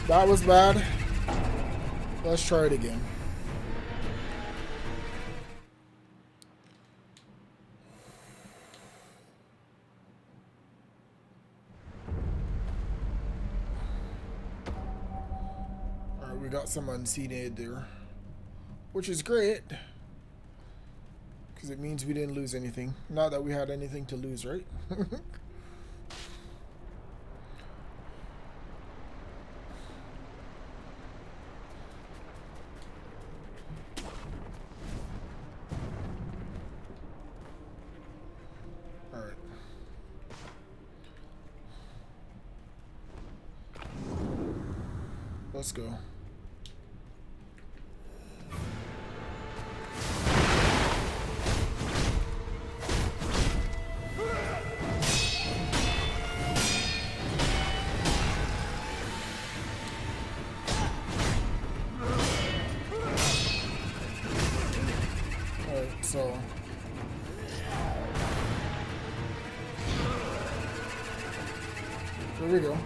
That was bad. Let's try it again. Alright, we got some unseen aid there, which is great because it means we didn't lose anything. Not that we had anything to lose, right? Let's go. Alright, so there we go.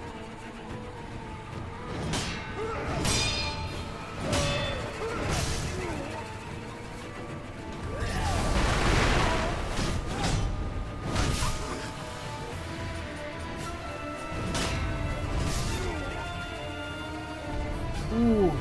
Ooh.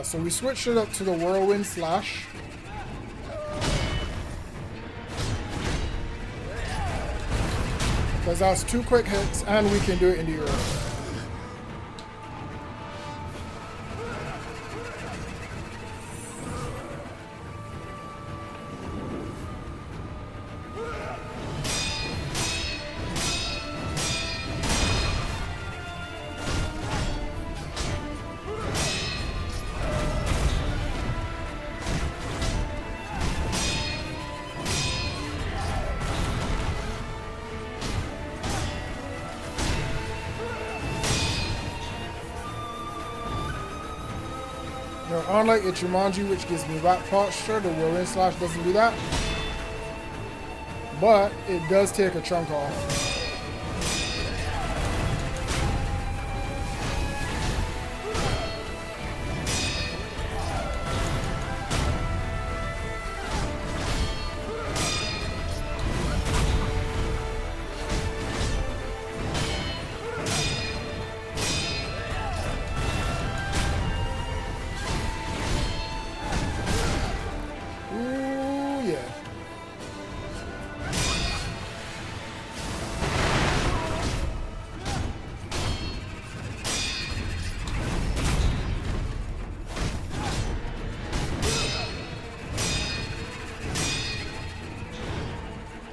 So we switched it up to the whirlwind slash. Because that's 2 quick hits and we can do it in the air. Now, unlike Ichimonji, which gives me back posture, the whirlwind slash doesn't do that. But it does take a chunk off.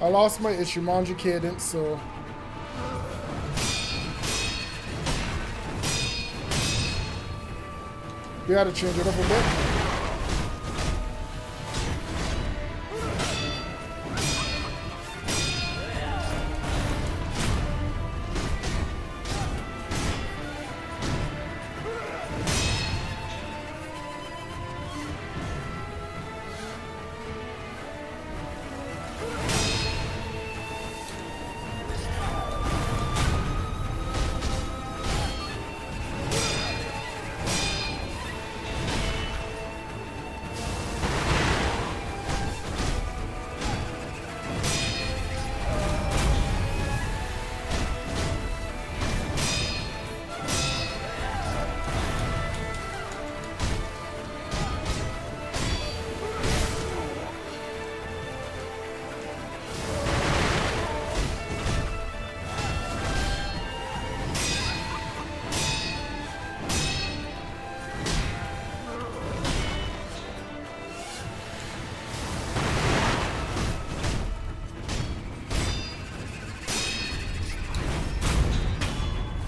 I lost my Ichimonji cadence, so we had to change it up a bit.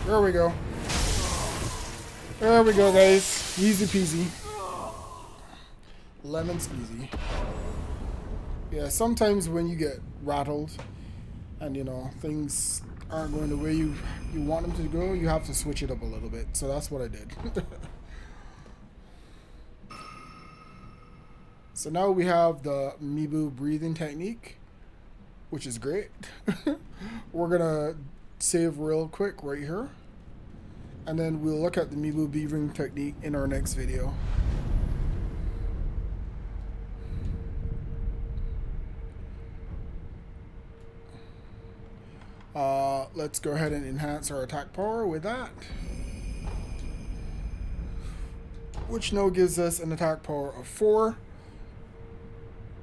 There we go. There we go, guys. Easy peasy. Lemon squeezy. Yeah, sometimes when you get rattled and, you know, things aren't going the way you want them to go, you have to switch it up a little bit. So that's what I did. So now we have the MIbu breathing technique, which is great. We're going to save real quick right here. And then we'll look at the MIbu breathing technique in our next video. Let's go ahead and enhance our attack power with that. Which now gives us an attack power of 4.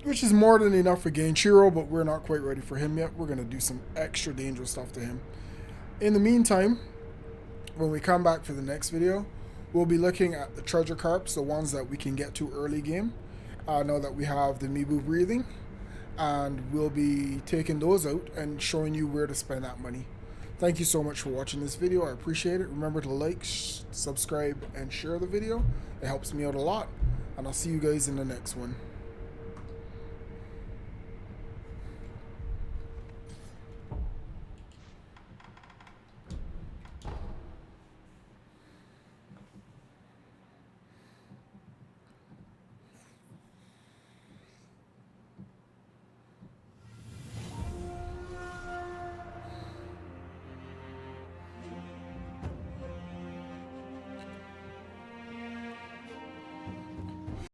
Which is more than enough for Genichiro, but we're not quite ready for him yet. We're going to do some extra dangerous stuff to him. In the meantime, when we come back for the next video, we'll be looking at the treasure carps, the ones that we can get to early game. Now that we have the MIbu breathing, and we'll be taking those out and showing you where to spend that money. Thank you so much for watching this video. I appreciate it. Remember to like, subscribe, and share the video. It helps me out a lot. And I'll see you guys in the next one.